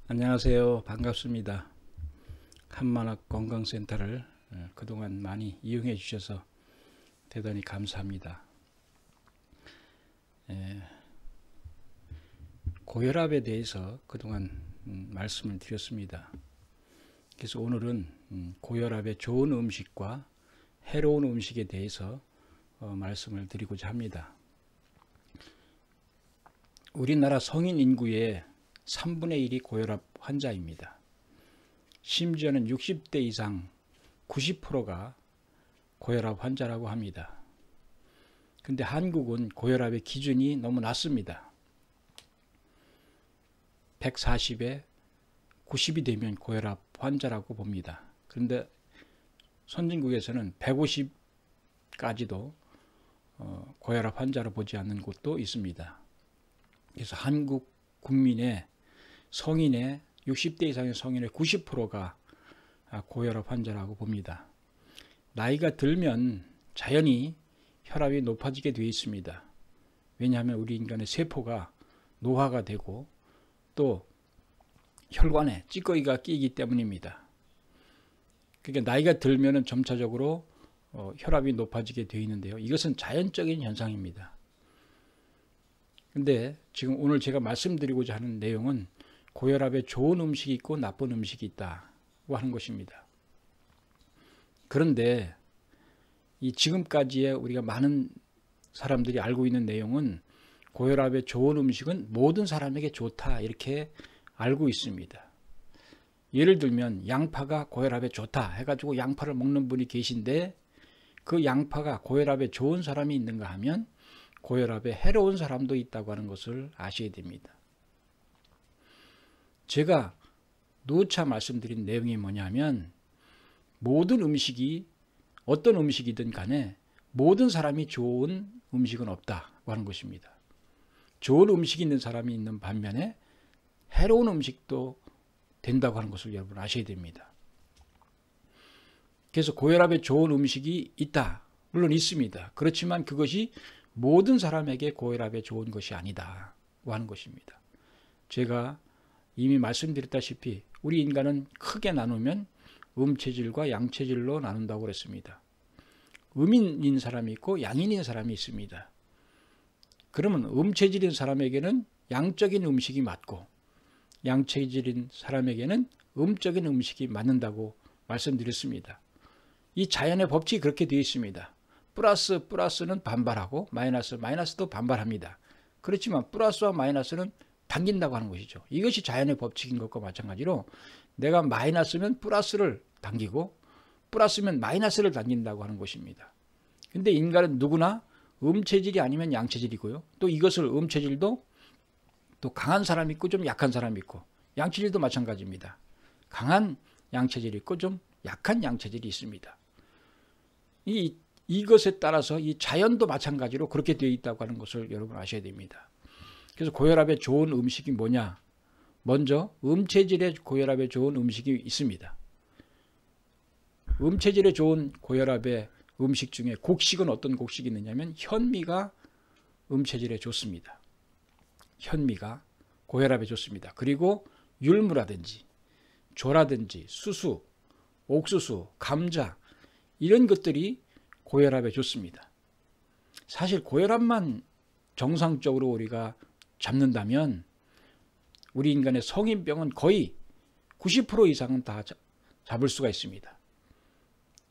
안녕하세요. 반갑습니다. 한만학 건강센터를 그동안 많이 이용해 주셔서 대단히 감사합니다. 고혈압에 대해서 그동안 말씀을 드렸습니다. 그래서 오늘은 고혈압에 좋은 음식과 해로운 음식에 대해서 말씀을 드리고자 합니다. 우리나라 성인 인구의 3분의 1이 고혈압 환자입니다. 심지어는 60대 이상 90%가 고혈압 환자라고 합니다. 근데 한국은 고혈압의 기준이 너무 낮습니다. 140에 90이 되면 고혈압 환자라고 봅니다. 그런데 선진국에서는 150까지도 고혈압 환자로 보지 않는 곳도 있습니다. 그래서 한국 국민의 성인의 60대 이상의 성인의 90%가 고혈압 환자라고 봅니다. 나이가 들면 자연히 혈압이 높아지게 되어 있습니다. 왜냐하면 우리 인간의 세포가 노화가 되고 또 혈관에 찌꺼기가 끼기 때문입니다. 그러니까 나이가 들면 점차적으로 혈압이 높아지게 되어 있는데요. 이것은 자연적인 현상입니다. 근데 지금 오늘 제가 말씀드리고자 하는 내용은 고혈압에 좋은 음식이 있고 나쁜 음식이 있다고 하는 것입니다. 그런데 이 지금까지의 우리가 많은 사람들이 알고 있는 내용은 고혈압에 좋은 음식은 모든 사람에게 좋다 이렇게 알고 있습니다. 예를 들면 양파가 고혈압에 좋다 해가지고 양파를 먹는 분이 계신데 그 양파가 고혈압에 좋은 사람이 있는가 하면 고혈압에 해로운 사람도 있다고 하는 것을 아셔야 됩니다. 제가 누차 말씀드린 내용이 뭐냐면 모든 음식이 어떤 음식이든 간에 모든 사람이 좋은 음식은 없다고 하는 것입니다. 좋은 음식이 있는 사람이 있는 반면에 해로운 음식도 된다고 하는 것을 여러분 아셔야 됩니다. 그래서 고혈압에 좋은 음식이 있다. 물론 있습니다. 그렇지만 그것이 모든 사람에게 고혈압에 좋은 것이 아니다고 하는 것입니다. 제가 이미 말씀드렸다시피 우리 인간은 크게 나누면 음체질과 양체질로 나눈다고 그랬습니다. 음인인 사람이 있고 양인인 사람이 있습니다. 그러면 음체질인 사람에게는 양적인 음식이 맞고 양체질인 사람에게는 음적인 음식이 맞는다고 말씀드렸습니다. 이 자연의 법칙이 그렇게 되어 있습니다. 플러스는 반발하고 마이너스도 반발합니다. 그렇지만 플러스와 마이너스는 당긴다고 하는 것이죠. 이것이 자연의 법칙인 것과 마찬가지로 내가 마이너스면 플러스를 당기고 플러스면 마이너스를 당긴다고 하는 것입니다. 근데 인간은 누구나 음체질이 아니면 양체질이고요. 또 이것을 음체질도 또 강한 사람이 있고 좀 약한 사람이 있고 양체질도 마찬가지입니다. 강한 양체질이 있고 좀 약한 양체질이 있습니다. 이것에 따라서 이 자연도 마찬가지로 그렇게 되어 있다고 하는 것을 여러분 아셔야 됩니다. 그래서 고혈압에 좋은 음식이 뭐냐? 먼저 음체질에 고혈압에 좋은 음식이 있습니다. 음체질에 좋은 고혈압의 음식 중에 곡식은 어떤 곡식이 있느냐면 현미가 음체질에 좋습니다. 현미가 고혈압에 좋습니다. 그리고 율무라든지 조라든지 수수, 옥수수, 감자 이런 것들이 고혈압에 좋습니다. 사실 고혈압만 정상적으로 우리가 잡는다면 우리 인간의 성인병은 거의 90% 이상은 다 잡을 수가 있습니다.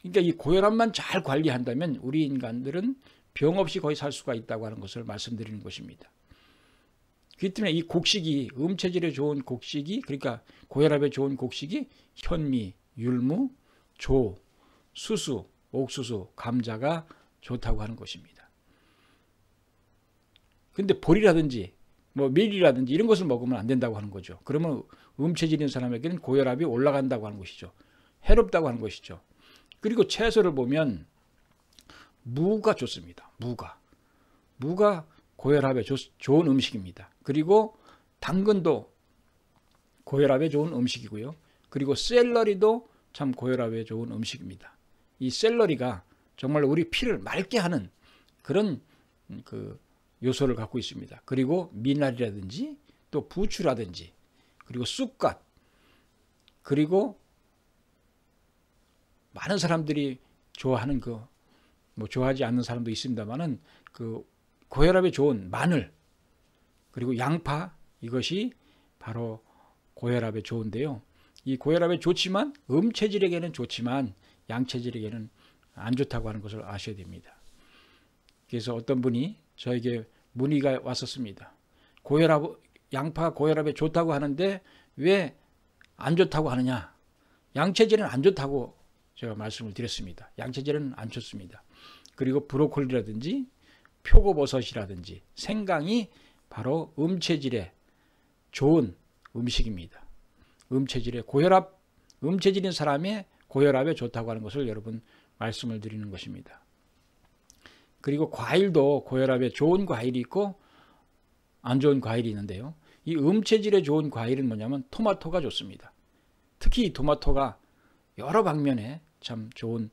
그러니까 이 고혈압만 잘 관리한다면 우리 인간들은 병 없이 거의 살 수가 있다고 하는 것을 말씀드리는 것입니다. 그렇기 때문에 이 곡식이 음체질에 좋은 곡식이 그러니까 고혈압에 좋은 곡식이 현미, 율무, 조, 수수, 옥수수, 감자가 좋다고 하는 것입니다. 근데 보리라든지 밀이라든지 이런 것을 먹으면 안 된다고 하는 거죠. 그러면 음체질인 사람에게는 고혈압이 올라간다고 하는 것이죠. 해롭다고 하는 것이죠. 그리고 채소를 보면 무가 좋습니다. 무가 고혈압에 좋은 음식입니다. 그리고 당근도 고혈압에 좋은 음식이고요. 그리고 샐러리도 참 고혈압에 좋은 음식입니다. 이 샐러리가 정말 우리 피를 맑게 하는 그런 요소를 갖고 있습니다. 그리고 미나리라든지 또 부추라든지 그리고 쑥갓, 그리고 많은 사람들이 좋아하는 뭐 좋아하지 않는 사람도 있습니다만은 그 고혈압에 좋은 마늘, 그리고 양파, 이것이 바로 고혈압에 좋은데요. 이 고혈압에 좋지만 음체질에게는 좋지만 양체질에게는 안 좋다고 하는 것을 아셔야 됩니다. 그래서 어떤 분이 저에게 문의가 왔었습니다. 양파 고혈압에 좋다고 하는데 왜 안 좋다고 하느냐? 양체질은 안 좋다고 제가 말씀을 드렸습니다. 양체질은 안 좋습니다. 그리고 브로콜리라든지 표고버섯이라든지 생강이 바로 음체질에 좋은 음식입니다. 음체질인 사람의 고혈압에 좋다고 하는 것을 여러분 말씀을 드리는 것입니다. 그리고 과일도 고혈압에 좋은 과일이 있고 안 좋은 과일이 있는데요. 이 음체질에 좋은 과일은 뭐냐면 토마토가 좋습니다. 특히 이 토마토가 여러 방면에 참 좋은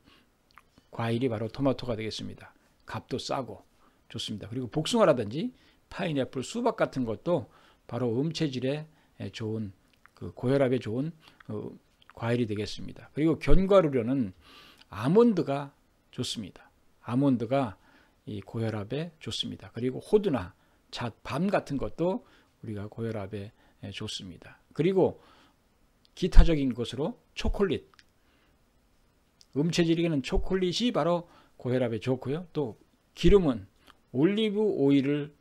과일이 바로 토마토가 되겠습니다. 값도 싸고 좋습니다. 그리고 복숭아라든지 파인애플, 수박 같은 것도 바로 음체질에 좋은 고혈압에 좋은 과일이 되겠습니다. 그리고 견과류로는 아몬드가 좋습니다. 아몬드가 이 고혈압에 좋습니다. 그리고 호두나 잣, 밤 같은 것도 우리가 고혈압에 좋습니다. 그리고 기타적인 것으로 초콜릿, 음체질에게는 초콜릿이 바로 고혈압에 좋고요. 또 기름은 올리브 오일을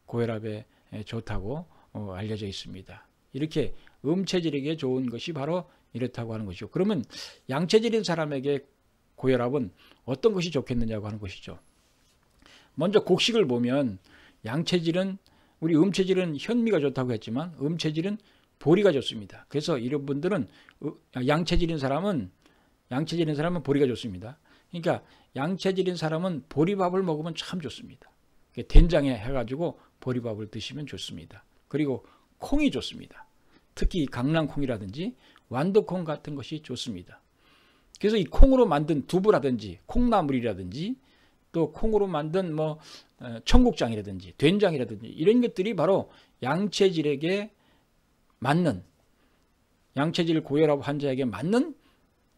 고혈압에 좋다고 알려져 있습니다. 이렇게 음체질에게 좋은 것이 바로 이렇다고 하는 것이죠. 그러면 양체질인 사람에게 고혈압은 어떤 것이 좋겠느냐고 하는 것이죠. 먼저 곡식을 보면 우리 음체질은 현미가 좋다고 했지만 음체질은 보리가 좋습니다. 그래서 이런 분들은 양체질인 사람은 보리가 좋습니다. 그러니까 양체질인 사람은 보리밥을 먹으면 참 좋습니다. 된장에 해가지고 보리밥을 드시면 좋습니다. 그리고 콩이 좋습니다. 특히 강낭콩이라든지 완두콩 같은 것이 좋습니다. 그래서 이 콩으로 만든 두부라든지 콩나물이라든지 또 콩으로 만든 청국장이라든지 된장이라든지 이런 것들이 바로 양체질 고혈압 환자에게 맞는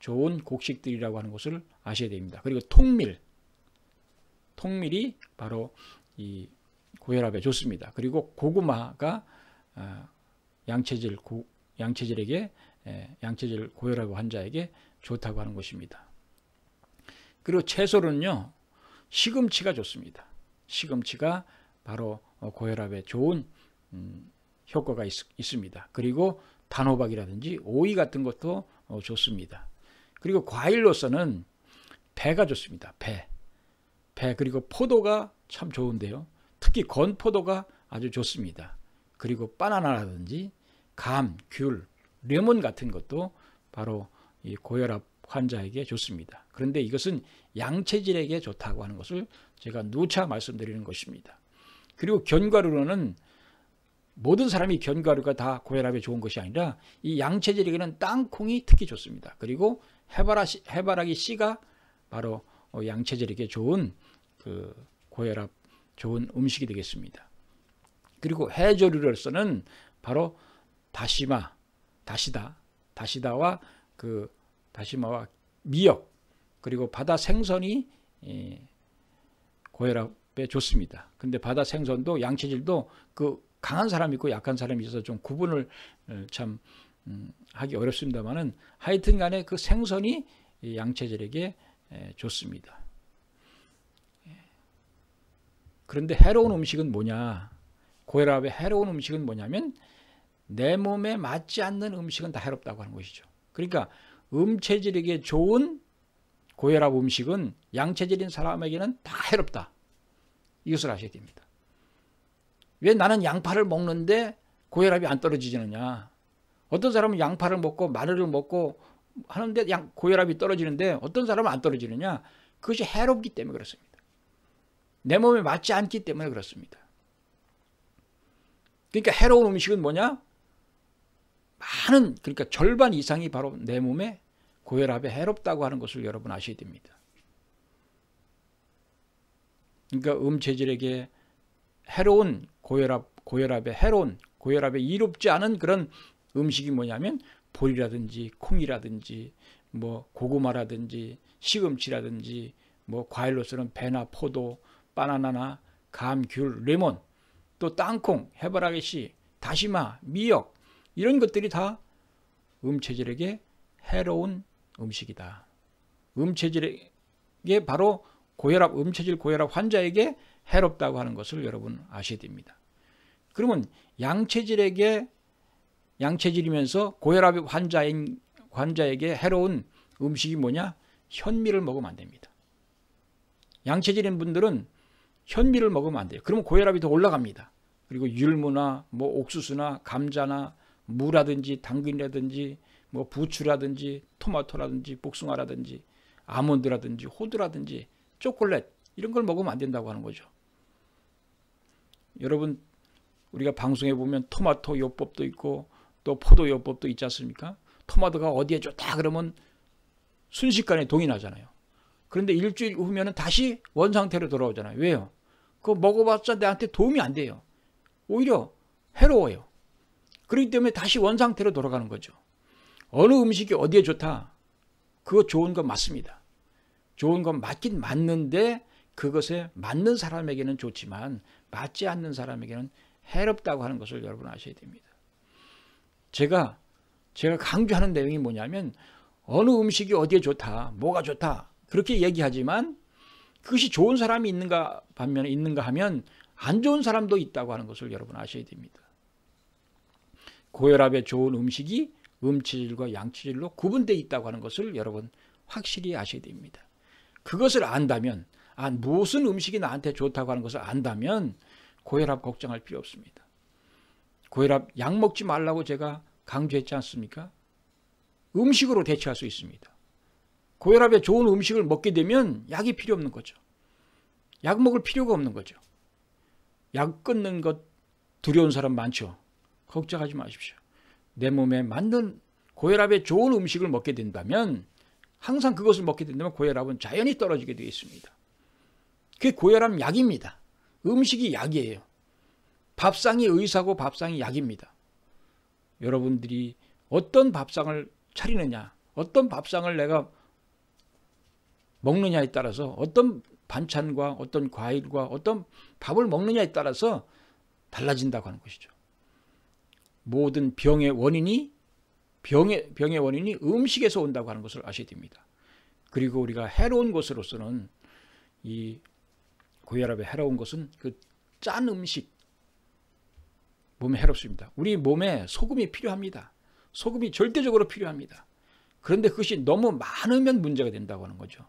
좋은 곡식들이라고 하는 것을 아셔야 됩니다. 그리고 통밀이 바로 이 고혈압에 좋습니다. 그리고 고구마가 양체질 고혈압 환자에게 좋다고 하는 것입니다. 그리고 채소는요, 시금치가 좋습니다. 시금치가 바로 고혈압에 좋은 효과가 있습니다. 그리고 단호박이라든지 오이 같은 것도 좋습니다. 그리고 과일로서는 배가 좋습니다. 배 그리고 포도가 참 좋은데요. 특히 건포도가 아주 좋습니다. 그리고 바나나라든지 감, 귤, 레몬 같은 것도 바로 이 고혈압 환자에게 좋습니다. 그런데 이것은 양체질에게 좋다고 하는 것을 제가 누차 말씀드리는 것입니다. 그리고 견과류로는 모든 사람이 견과류가 다 고혈압에 좋은 것이 아니라 이 양체질에게는 땅콩이 특히 좋습니다. 그리고 해바라기 씨가 바로 양체질에게 좋은 고혈압 좋은 음식이 되겠습니다. 그리고 해조류로서는 바로 다시다와 미역 그리고 바다 생선이 고혈압에 좋습니다. 근데 바다 생선도 양체질도 강한 사람이 있고 약한 사람이 있어서 좀 구분을 참 하기 어렵습니다만은 하여튼 간에 그 생선이 양체질에게 좋습니다. 그런데 해로운 음식은 뭐냐? 고혈압의 해로운 음식은 뭐냐면 내 몸에 맞지 않는 음식은 다 해롭다고 하는 것이죠. 그러니까 음체질에게 좋은 고혈압 음식은 양체질인 사람에게는 다 해롭다. 이것을 아셔야 됩니다. 왜 나는 양파를 먹는데 고혈압이 안 떨어지느냐? 어떤 사람은 양파를 먹고 마늘을 먹고 하는데 고혈압이 떨어지는데 어떤 사람은 안 떨어지느냐? 그것이 해롭기 때문에 그렇습니다. 내 몸에 맞지 않기 때문에 그렇습니다. 그러니까 해로운 음식은 뭐냐? 그러니까 절반 이상이 바로 내 몸에 고혈압에 해롭다고 하는 것을 여러분 아셔야 됩니다. 그러니까 음체질에게 해로운 고혈압에 해로운 고혈압에 이롭지 않은 그런 음식이 뭐냐면 보리라든지 콩이라든지 뭐 고구마라든지 시금치라든지 뭐 과일로서는 배나 포도, 바나나나 감, 귤, 레몬, 또 땅콩, 해바라기 씨, 다시마, 미역 이런 것들이 다 음체질에게 해로운 음식이다. 음체질에게 바로 고혈압, 음체질 고혈압 환자에게 해롭다고 하는 것을 여러분 아셔야 됩니다. 그러면 양체질이면서 고혈압 환자에게 해로운 음식이 뭐냐? 현미를 먹으면 안 됩니다. 양체질인 분들은 현미를 먹으면 안 돼요. 그러면 고혈압이 더 올라갑니다. 그리고 율무나 뭐 옥수수나 감자나 무라든지 당근이라든지 뭐 부추라든지 토마토라든지 복숭아라든지 아몬드라든지 호두라든지 초콜릿 이런 걸 먹으면 안 된다고 하는 거죠. 여러분 우리가 방송에 보면 토마토 요법도 있고 또 포도 요법도 있지 않습니까? 토마토가 어디에 좋다 그러면 순식간에 동이 나잖아요. 그런데 일주일 후면 다시 원상태로 돌아오잖아요. 왜요? 그거 먹어봤자 나한테 도움이 안 돼요. 오히려 해로워요. 그렇기 때문에 다시 원상태로 돌아가는 거죠. 어느 음식이 어디에 좋다? 그거 좋은 건 맞습니다. 좋은 건 맞긴 맞는데 그것에 맞는 사람에게는 좋지만 맞지 않는 사람에게는 해롭다고 하는 것을 여러분 아셔야 됩니다. 제가 강조하는 내용이 뭐냐면 어느 음식이 어디에 좋다, 뭐가 좋다 그렇게 얘기하지만 그것이 좋은 사람이 있는가 하면 안 좋은 사람도 있다고 하는 것을 여러분 아셔야 됩니다. 고혈압에 좋은 음식이 음체질과 양체질로 구분되어 있다고 하는 것을 여러분 확실히 아셔야 됩니다. 그것을 안다면 무슨 음식이 나한테 좋다고 하는 것을 안다면 고혈압 걱정할 필요 없습니다. 고혈압 약 먹지 말라고 제가 강조했지 않습니까? 음식으로 대체할 수 있습니다. 고혈압에 좋은 음식을 먹게 되면 약이 필요 없는 거죠. 약 먹을 필요가 없는 거죠. 약 끊는 것 두려운 사람 많죠. 걱정하지 마십시오. 내 몸에 맞는 고혈압에 좋은 음식을 먹게 된다면 항상 그것을 먹게 된다면 고혈압은 자연히 떨어지게 되어 있습니다. 그게 고혈압 약입니다. 음식이 약이에요. 밥상이 의사고 밥상이 약입니다. 여러분들이 어떤 밥상을 차리느냐, 어떤 밥상을 내가 먹느냐에 따라서 어떤 반찬과 어떤 과일과 어떤 밥을 먹느냐에 따라서 달라진다고 하는 것이죠. 모든 병의 원인이 음식에서 온다고 하는 것을 아셔야 됩니다. 그리고 우리가 해로운 것으로서는 이 고혈압에 해로운 것은 그 짠 음식 몸에 해롭습니다. 우리 몸에 소금이 필요합니다. 소금이 절대적으로 필요합니다. 그런데 그것이 너무 많으면 문제가 된다고 하는 거죠.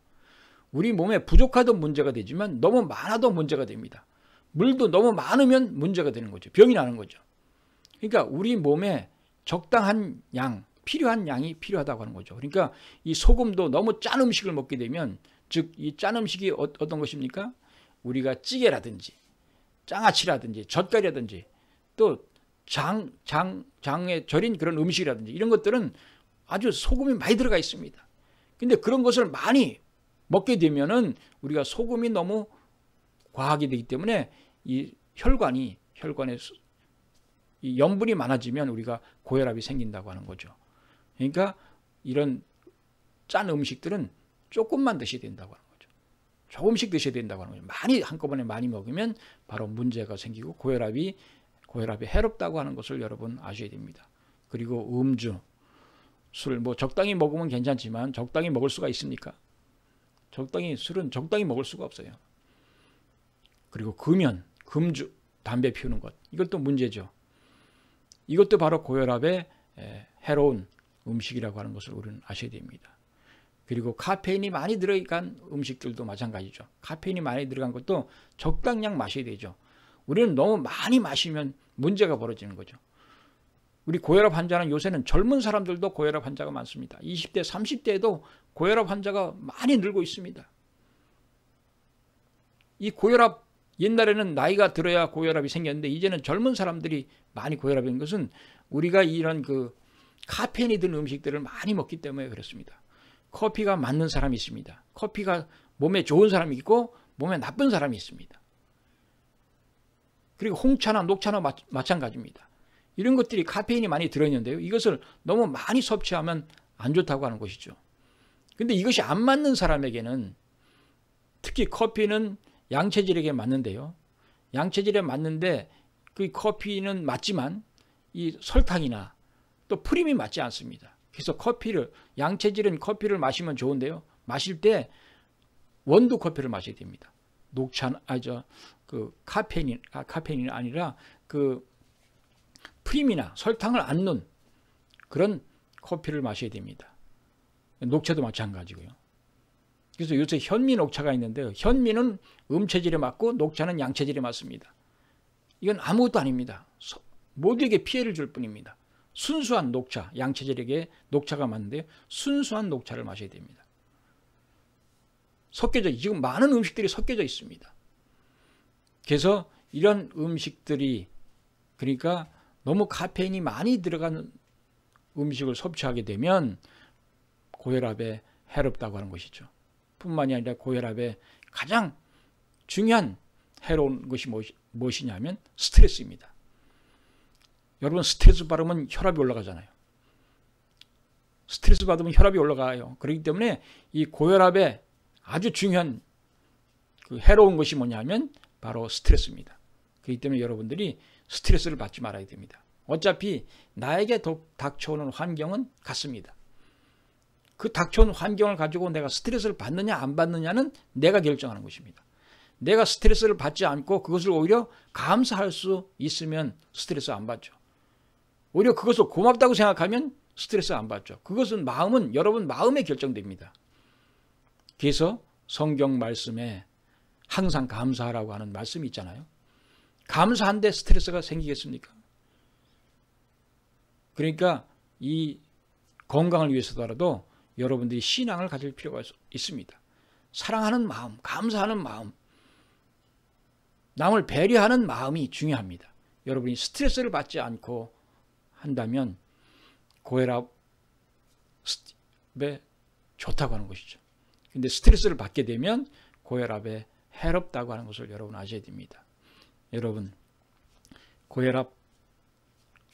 우리 몸에 부족하도 문제가 되지만 너무 많아도 문제가 됩니다. 물도 너무 많으면 문제가 되는 거죠. 병이 나는 거죠. 그러니까 우리 몸에 적당한 양, 필요한 양이 필요하다고 하는 거죠. 그러니까 이 소금도 너무 짠 음식을 먹게 되면, 즉 이 짠 음식이 어떤 것입니까? 우리가 찌개라든지 장아찌라든지 젓갈이라든지 또 장에 절인 그런 음식이라든지 이런 것들은 아주 소금이 많이 들어가 있습니다. 근데 그런 것을 많이 먹게 되면은 우리가 소금이 너무 과하게 되기 때문에 이 혈관에 이 염분이 많아지면 우리가 고혈압이 생긴다고 하는 거죠. 그러니까 이런 짠 음식들은 조금만 드셔야 된다고 하는 거죠. 조금씩 드셔야 된다고 하는 거죠. 많이 한꺼번에 많이 먹으면 바로 문제가 생기고 고혈압이 해롭다고 하는 것을 여러분 아셔야 됩니다. 그리고 음주, 술 뭐 적당히 먹으면 괜찮지만 적당히 먹을 수가 있습니까? 술은 적당히 먹을 수가 없어요. 그리고 금연, 금주, 담배 피우는 것 이것도 문제죠. 이것도 바로 고혈압에 해로운 음식이라고 하는 것을 우리는 아셔야 됩니다. 그리고 카페인이 많이 들어간 음식들도 마찬가지죠. 카페인이 많이 들어간 것도 적당량 마셔야 되죠. 우리는 너무 많이 마시면 문제가 벌어지는 거죠. 우리 고혈압 환자는 요새는 젊은 사람들도 고혈압 환자가 많습니다. 20대, 30대에도 고혈압 환자가 많이 늘고 있습니다. 이 고혈압, 옛날에는 나이가 들어야 고혈압이 생겼는데 이제는 젊은 사람들이 많이 고혈압이 있는 것은 우리가 이런 그 카페인이 든 음식들을 많이 먹기 때문에 그렇습니다. 커피가 맞는 사람이 있습니다. 커피가 몸에 좋은 사람이 있고 몸에 나쁜 사람이 있습니다. 그리고 홍차나 녹차나 마찬가지입니다. 이런 것들이 카페인이 많이 들어있는데요. 이것을 너무 많이 섭취하면 안 좋다고 하는 것이죠. 근데 이것이 안 맞는 사람에게는, 특히 커피는 양체질에게 맞는데요. 양체질에 맞는데 그 커피는 맞지만 이 설탕이나 또 프림이 맞지 않습니다. 그래서 양체질은 커피를 마시면 좋은데요. 마실 때 원두 커피를 마셔야 됩니다. 카페인이 아니라 그 프림이나 설탕을 안 넣은 그런 커피를 마셔야 됩니다. 녹차도 마찬가지고요. 그래서 요새 현미 녹차가 있는데요. 현미는 음체질에 맞고 녹차는 양체질에 맞습니다. 이건 아무것도 아닙니다. 모두에게 피해를 줄 뿐입니다. 순수한 녹차, 양체질에게 녹차가 맞는데 순수한 녹차를 마셔야 됩니다. 지금 많은 음식들이 섞여져 있습니다. 그래서 이런 음식들이, 그러니까 너무 카페인이 많이 들어가는 음식을 섭취하게 되면 고혈압에 해롭다고 하는 것이죠. 뿐만이 아니라 고혈압에 가장 중요한 해로운 것이 무엇이냐면 스트레스입니다. 여러분, 스트레스 받으면 혈압이 올라가잖아요. 스트레스 받으면 혈압이 올라가요. 그렇기 때문에 이 고혈압에 아주 중요한 그 해로운 것이 뭐냐면 바로 스트레스입니다. 그렇기 때문에 여러분들이 스트레스를 받지 말아야 됩니다. 어차피 나에게 닥쳐오는 환경은 같습니다. 그 닥쳐온 환경을 가지고 내가 스트레스를 받느냐 안 받느냐는 내가 결정하는 것입니다. 내가 스트레스를 받지 않고 그것을 오히려 감사할 수 있으면 스트레스 안 받죠. 오히려 그것을 고맙다고 생각하면 스트레스 안 받죠. 그것은 여러분 마음에 결정됩니다. 그래서 성경 말씀에 항상 감사하라고 하는 말씀이 있잖아요. 감사한데 스트레스가 생기겠습니까? 그러니까 이 건강을 위해서라도 여러분들이 신앙을 가질 필요가 있습니다. 사랑하는 마음, 감사하는 마음, 남을 배려하는 마음이 중요합니다. 여러분이 스트레스를 받지 않고 한다면 고혈압에 좋다고 하는 것이죠. 근데 스트레스를 받게 되면 고혈압에 해롭다고 하는 것을 여러분 아셔야 됩니다. 여러분, 고혈압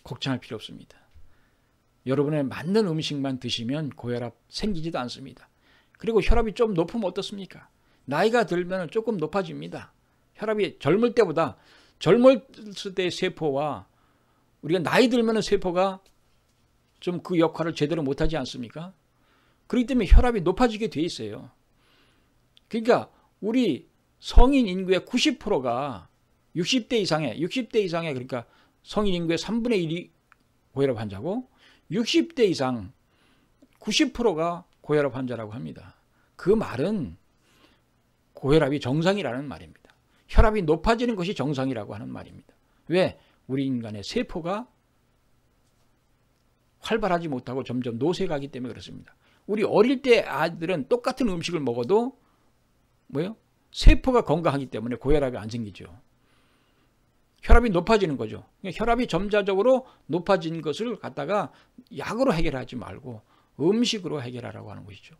걱정할 필요 없습니다. 여러분의 맞는 음식만 드시면 고혈압 생기지도 않습니다. 그리고 혈압이 좀 높으면 어떻습니까? 나이가 들면 조금 높아집니다. 혈압이 젊을 때의 세포와 우리가 나이 들면 세포가 좀 그 역할을 제대로 못하지 않습니까? 그렇기 때문에 혈압이 높아지게 돼 있어요. 그러니까 우리 성인 인구의 90%가 60대 이상의 그러니까 성인 인구의 3분의 1이 고혈압 환자고 60대 이상 90%가 고혈압 환자라고 합니다. 그 말은 고혈압이 정상이라는 말입니다. 혈압이 높아지는 것이 정상이라고 하는 말입니다. 왜? 우리 인간의 세포가 활발하지 못하고 점점 노쇠가기 때문에 그렇습니다. 우리 어릴 때 아이들은 똑같은 음식을 먹어도 세포가 건강하기 때문에 고혈압이 안 생기죠. 혈압이 높아지는 거죠. 혈압이 점차적으로 높아진 것을 갖다가 약으로 해결하지 말고 음식으로 해결하라고 하는 것이죠.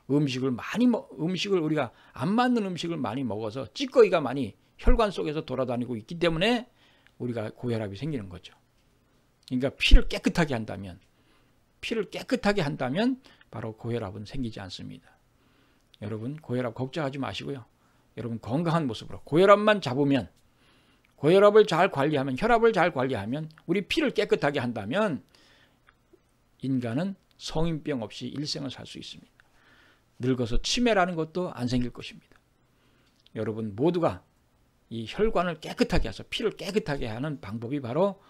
음식을 우리가 안 맞는 음식을 많이 먹어서 찌꺼기가 많이 혈관 속에서 돌아다니고 있기 때문에 우리가 고혈압이 생기는 거죠. 그러니까 피를 깨끗하게 한다면 바로 고혈압은 생기지 않습니다. 여러분, 고혈압 걱정하지 마시고요. 여러분, 건강한 모습으로 고혈압만 잡으면, 고혈압을 잘 관리하면, 혈압을 잘 관리하면, 우리 피를 깨끗하게 한다면 인간은 성인병 없이 일생을 살 수 있습니다. 늙어서 치매라는 것도 안 생길 것입니다. 여러분 모두가 이 혈관을 깨끗하게 해서 피를 깨끗하게 하는 방법이 바로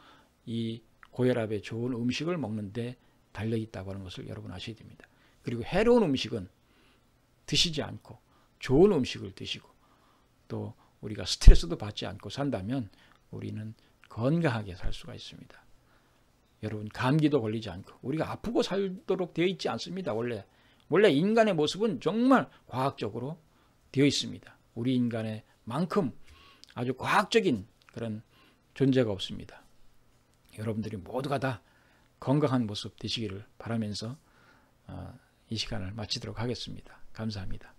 이 고혈압에 좋은 음식을 먹는 데 달려있다고 하는 것을 여러분 아셔야 됩니다. 그리고 해로운 음식은 드시지 않고 좋은 음식을 드시고 또 우리가 스트레스도 받지 않고 산다면 우리는 건강하게 살 수가 있습니다. 여러분, 감기도 걸리지 않고 우리가 아프고 살도록 되어 있지 않습니다. 원래 인간의 모습은 정말 과학적으로 되어 있습니다. 우리 인간의 만큼 아주 과학적인 그런 존재가 없습니다. 여러분들이 모두가 다 건강한 모습 되시기를 바라면서 이 시간을 마치도록 하겠습니다. 감사합니다.